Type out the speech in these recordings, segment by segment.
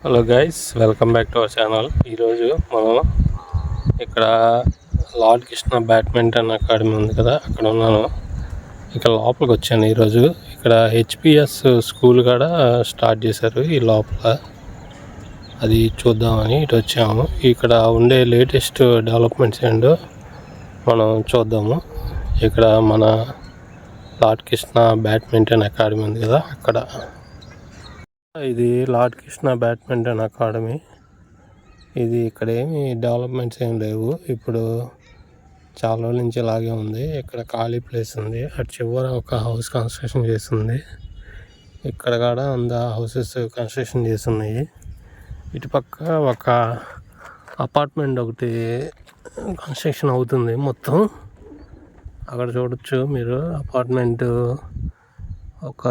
Hello guys, welcome back to our channel. ఈరోజు మనం ఇక్కడ లార్డ్ కృష్ణ బ్యాడ్మింటన్ అకాడమీ ఉంది కదా, అక్కడ ఉన్నాను. ఇక్కడ లోపలికి వచ్చాను ఈరోజు. ఇక్కడ హెచ్పిఎస్ స్కూల్ కూడా స్టార్ట్ చేశారు ఈ లోపల. అది చూద్దామని ఇటు వచ్చాము. ఇక్కడ ఉండే లేటెస్ట్ డెవలప్మెంట్స్ ఏంటో మనం చూద్దాము. ఇక్కడ మన లార్డ్ కృష్ణ బ్యాడ్మింటన్ అకాడమీ ఉంది కదా, అక్కడ. ఇది లార్డ్ కృష్ణ బ్యాడ్మింటన్ అకాడమీ. ఇది ఇక్కడ ఏమి డెవలప్మెంట్స్ ఏం లేవు. ఇప్పుడు చాలా రోజుల నుంచి ఇలాగే ఉంది. ఇక్కడ ఖాళీ ప్లేస్ ఉంది. అటు చివర ఒక హౌస్ కన్స్ట్రక్షన్ చేస్తుంది. ఇక్కడ కూడా హౌసెస్ కన్స్ట్రక్షన్ చేస్తున్నాయి. ఇటుపక్క ఒక అపార్ట్మెంట్ ఒకటి కన్స్ట్రక్షన్ అవుతుంది మొత్తం. అక్కడ చూడొచ్చు మీరు, అపార్ట్మెంటు ఒక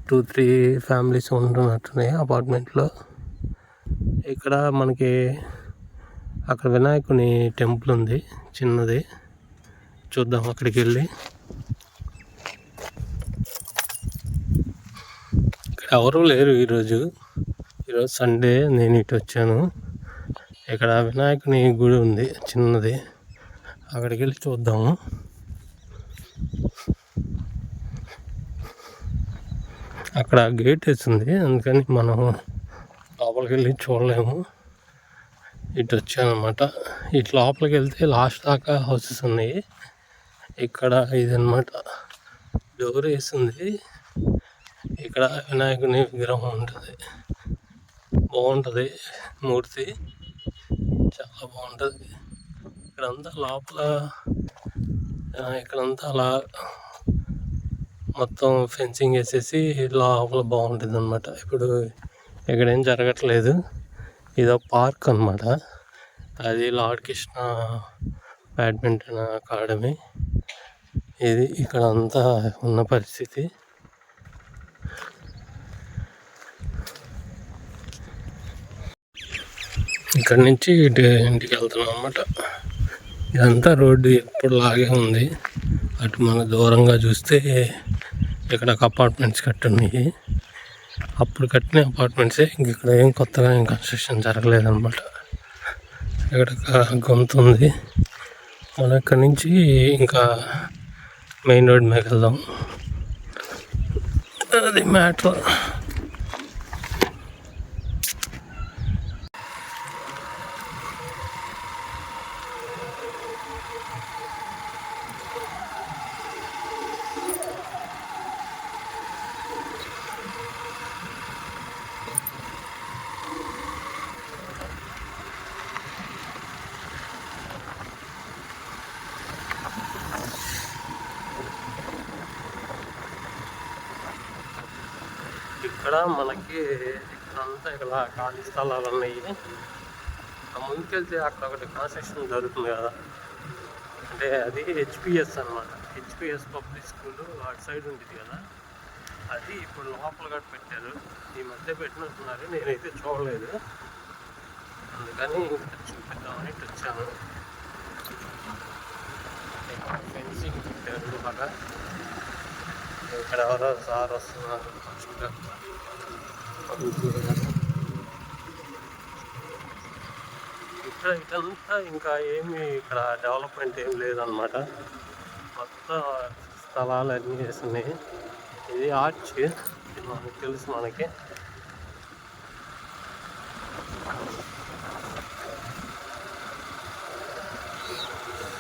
2-3 ఫ్యామిలీస్ ఉంటున్నట్టున్నాయి అపార్ట్మెంట్లో. ఇక్కడ మనకి అక్కడ వినాయకుని టెంపుల్ ఉంది చిన్నది, చూద్దాం అక్కడికి వెళ్ళి. ఇక్కడ ఎవరూ లేరు ఈరోజు సండే. నేను ఇటు వచ్చాను. ఇక్కడ వినాయకుని గుడి ఉంది చిన్నది, అక్కడికి వెళ్ళి చూద్దాము. అక్కడ గేట్ వేసింది, అందుకని మనం లోపలికి వెళ్ళి చూడలేము. ఇటు వచ్చానమాట. ఇటు లోపలికి వెళ్తే లాస్ట్ దాకా హౌసెస్ ఉన్నాయి. ఇక్కడ ఇదన్నమాట, డోర్ వేసింది. ఇక్కడ వినాయకుని విగ్రహం ఉంటుంది, బాగుంటుంది మూర్తి, చాలా బాగుంటుంది. ఇక్కడంతా లోపల, ఇక్కడంతా అలా మొత్తం ఫెన్సింగ్ వేసేసి లోపల బాగుంటుంది అనమాట. ఇప్పుడు ఇక్కడేం జరగట్లేదు. ఇదో పార్క్ అనమాట. అది లార్డ్ కృష్ణ బ్యాడ్మింటన్ అకాడమీ. ఇది ఇక్కడ అంతా ఉన్న పరిస్థితి. ఇక్కడ నుంచి ఇంటికి వెళ్తున్నాం అనమాట. ఇదంతా రోడ్డు ఎప్పుడు లాగే ఉంది. అటు మన దూరంగా చూస్తే ఇక్కడ అపార్ట్మెంట్స్ కట్టున్నాయి. అప్పుడు కట్టిన అపార్ట్మెంట్సే. ఇక్కడ ఏం కొత్తగా ఏం కన్స్ట్రక్షన్ జరగలేదన్నమాట. ఇక్కడ గొంతు ఉంది. మనం ఇక్కడి నుంచి ఇంకా మెయిన్ రోడ్ మీద వెళ్దాం. అది మ్యాటర్. ఇక్కడ మనకి ఇక్కడంతా ఇక్కడ ఖాళీ స్థలాలు ఉన్నాయి. ముందుకెళ్తే అక్కడ ఒకటి కన్స్ట్రక్షన్ జరుగుతుంది కదా, అంటే అది హెచ్పిఎస్ అనమాట. హెచ్పిఎస్ పబ్లిక్ స్కూల్ అటు సైడ్ ఉంటుంది కదా, అది ఇప్పుడు లోపల కూడా పెట్టారు. ఈ మధ్య పెట్టినట్టున్నారు, నేనైతే చూడలేదు. అందుకని ఇంకా చూపిద్దామని ఇటు వచ్చాను. ఫెన్సింగ్ పెట్టారు బాగా. ఇక్కడ ఎవరో సార్ వస్తున్నారు. ఇక్కడ ఇదంతా ఇంకా ఏమి ఇక్కడ డెవలప్మెంట్ ఏం లేదన్నమాట. మొత్తం స్థలాలు అన్నీ వేస్తున్నాయి. ఇది ఆర్చ్, మనకు తెలుసు. మనకి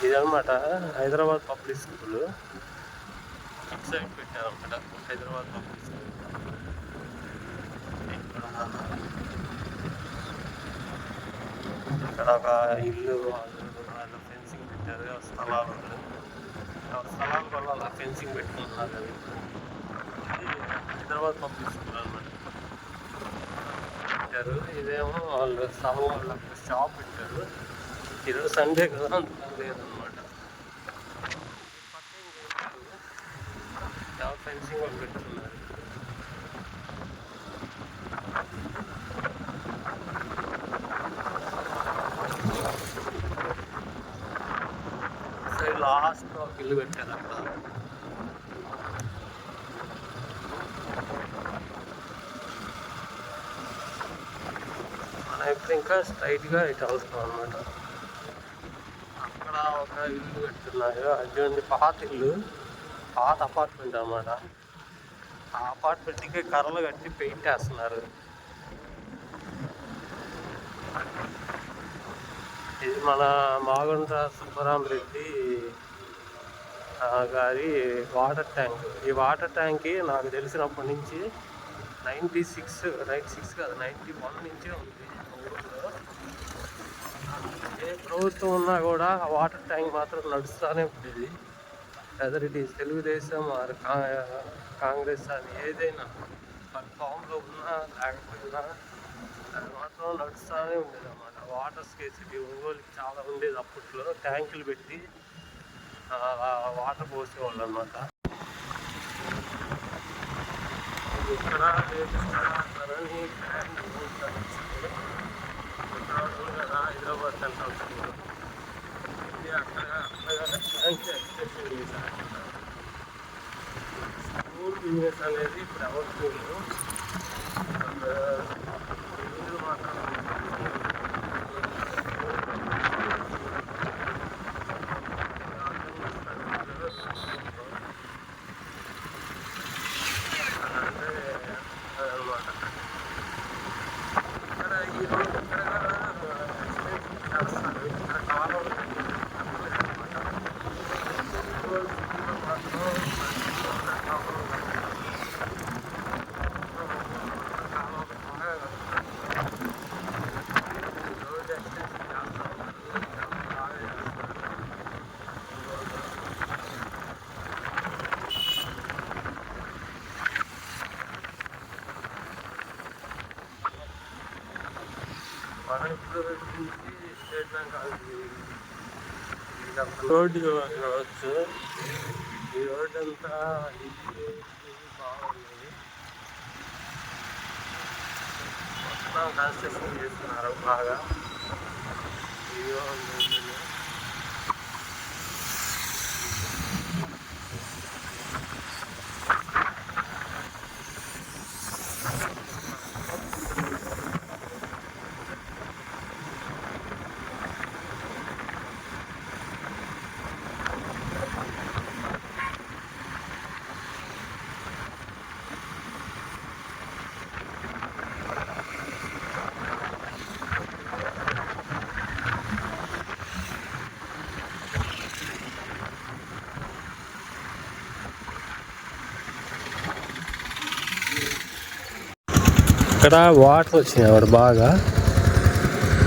ఇదన్నమాట హైదరాబాద్ పబ్లిక్ స్కూల్. ఇటు సైడ్ పెట్టారు అన్నమాట హైదరాబాద్ పబ్లిక్ స్కూల్. ఇక్కడ ఒక ఇల్లు, వాళ్ళు ఫెన్సింగ్ పెట్టారు. స్థలాలు వల్ల అలా ఫెన్సింగ్ పెట్టుకుంటున్నారు. అది హైదరాబాద్ పబ్లిక్ స్కూల్ అన్నమాట పెట్టారు. ఇదేమో వాళ్ళు స్థలం వాళ్ళకి షాప్ పెట్టారు. ఈరోజు సండే కదా, అందుకని లేదన్నమాట. ఫెన్సింగ్ వాళ్ళు పెట్టుకున్నారు. సైడ్ లాస్ట్ ఒక ఇల్లు పెట్టారు అక్కడ. ఇప్పుడు ఇంకా స్ట్రైట్గా ఇటు వెళ్తాం అనమాట. అక్కడ ఒక ఇల్లు కట్టున్నారు, అది పాత ఇల్లు, పాత అపార్ట్మెంట్ అనమాట. ఆ అపార్ట్మెంట్కి కర్రలు కట్టి పెయింట్ వేస్తున్నారు. ఇది మన మాగుంట సుబ్బరామరెడ్డి గారి వాటర్ ట్యాంక్. ఈ వాటర్ ట్యాంక్ నాకు తెలిసినప్పటి నుంచి 96 కాదు 91 నుంచే ఉంది ఊళ్ళో. ఏ ప్రభుత్వం ఉన్నా కూడా ఆ వాటర్ ట్యాంక్ మాత్రం నడుస్తూనే ఉండేది. Whether it is Telugu Desam or Congress అని ఏదైనా ఫామ్లో ఉన్నా లేకపోయినా అది మాత్రం నడుస్తూనే ఉండేది అన్నమాట. వాటర్ స్కేసిటీ ఒంగోలుకి చాలా ఉండేది అప్పట్లో. ట్యాంకులు పెట్టి వాటర్ పోసేవాళ్ళు అనమాట. ఇక్కడ ధరణి కదా హైదరాబాద్ సెంట్రల్ స్కూల్ ఇది అక్కడ ట్యాంక్ ఎక్స్టెన్షన్ చేశారు. స్కూల్ బిజినెస్ అనేది ఇప్పుడు ఎవరు స్కూల్ మాత్రం స్టేట్ బ్యాంక్ రోడ్డు చూడవచ్చు. ఈ రోడ్డు అంతా ఇది బాగుంది, మొత్తం కన్స్ట్రక్షన్ చేస్తున్నారు బాగా. ఇక్కడ వాటర్ వచ్చినాయి అక్కడ బాగా.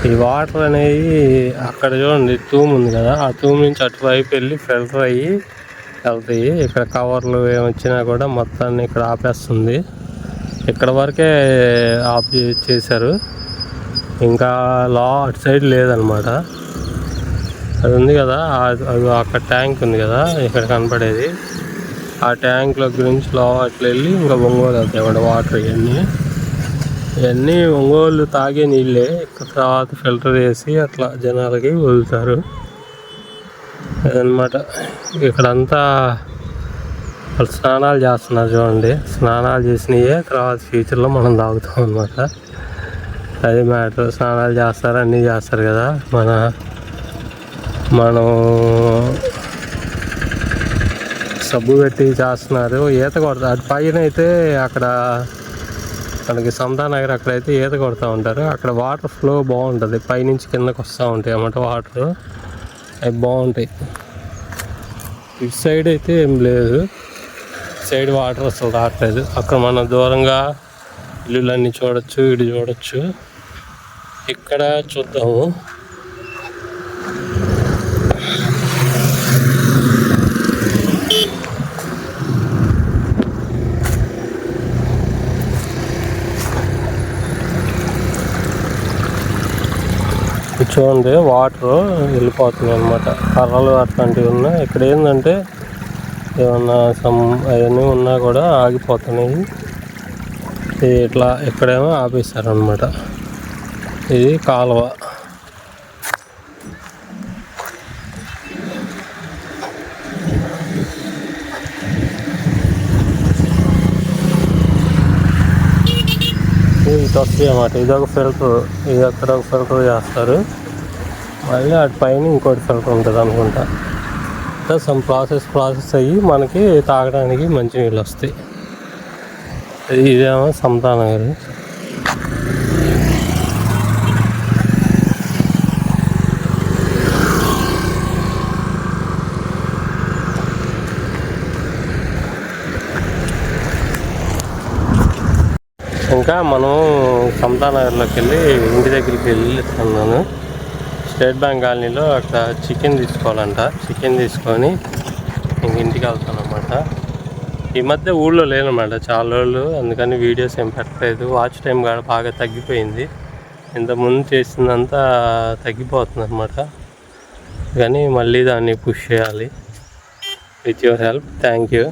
ఈ వాటర్ అనేవి అక్కడ చూడండి తూము ఉంది కదా, ఆ తూము నుంచి అటువైపు వెళ్ళి ఫిల్టర్ అయ్యి వెళ్తాయి. ఇక్కడ కవర్లు ఏమొచ్చినా కూడా మొత్తాన్ని ఇక్కడ ఆపేస్తుంది. ఇక్కడ వరకే ఆఫ్ చేశారు, ఇంకా అటు సైడ్ లేదనమాట. అది ఉంది కదా, అది అక్కడ ట్యాంక్ ఉంది కదా ఇక్కడ కనపడేది, ఆ ట్యాంక్లో గురించి అట్లా వెళ్ళి ఇంకా ఒంగోలు వెళ్తాయి అన్నమాట వాటర్. ఇవన్నీ ఒంగోలు తాగే నీళ్ళే, తర్వాత ఫిల్టర్ చేసి అట్లా జనాలకి వదులుతారు అదనమాట. ఇక్కడంతా వాళ్ళు స్నానాలు చేస్తున్నారు చూడండి, స్నానాలు చేసినవే తర్వాత ఫ్యూచర్లో మనం తాగుతాం అనమాట. అది మ్యాటర్. స్నానాలు చేస్తారు, అన్నీ చేస్తారు కదా. మనం సబ్బు పెట్టి చేస్తున్నారు. ఈత కొడతారు అటు పైన అయితే, అక్కడ మనకి సమతానగర్ అక్కడైతే ఈత కొడుతూ ఉంటారు. అక్కడ వాటర్ ఫ్లో బాగుంటుంది, పైనుంచి కిందకు వస్తూ ఉంటాయి అన్నమాట వాటర్, అవి బాగుంటాయి. ఇటు సైడ్ అయితే ఏం లేదు, సైడ్ వాటర్ అసలు రావట్లేదు. అక్కడ మనం దూరంగా ఇల్లులన్నీ చూడొచ్చు, ఇటు చూడొచ్చు. ఇక్కడ చూద్దాము. చూడండి వాటర్ వెళ్ళిపోతుంది అనమాట. కర్రలు అట్లాంటివి ఉన్నాయి. ఇక్కడ ఏంటంటే ఏమన్నా అవన్నీ ఉన్నా కూడా ఆగిపోతున్నాయి. ఇట్లా ఎక్కడేమో ఆపేశారనమాట. ఇది కాలువ. ఇటు వస్తాయి అన్నమాట. ఇదొక ఫిల్టర్, ఇది అక్కడ ఒక ఫిల్టర్ చేస్తారు, మళ్ళీ అటు పైన ఇంకోటి ఫిల్టర్ ఉంటుంది అనుకుంటా. సమ్ ప్రాసెస్ అయ్యి మనకి తాగడానికి మంచినీళ్ళు వస్తాయి. ఇదేమో సమతా నగర్. ఇంకా మనం సమతా నగర్లోకి వెళ్ళి ఇంటి దగ్గరికి వెళ్ళిస్తున్నాను. స్టేట్ బ్యాంక్ కాలనీలో అక్కడ చికెన్ తీసుకోవాలంట. చికెన్ తీసుకొని ఇంటికి వెళ్తాను అన్నమాట. ఈ మధ్య ఊళ్ళో లేనమాట చాలా రోజులు, అందుకని వీడియోస్ ఏం పెట్టలేదు. వాచ్ టైం కూడా బాగా తగ్గిపోయింది. ఇంతకుముందు చేసిందంతా తగ్గిపోతుంది అన్నమాట. కానీ మళ్ళీ దాన్ని పుష్ చేయాలి. With your help. Thank you.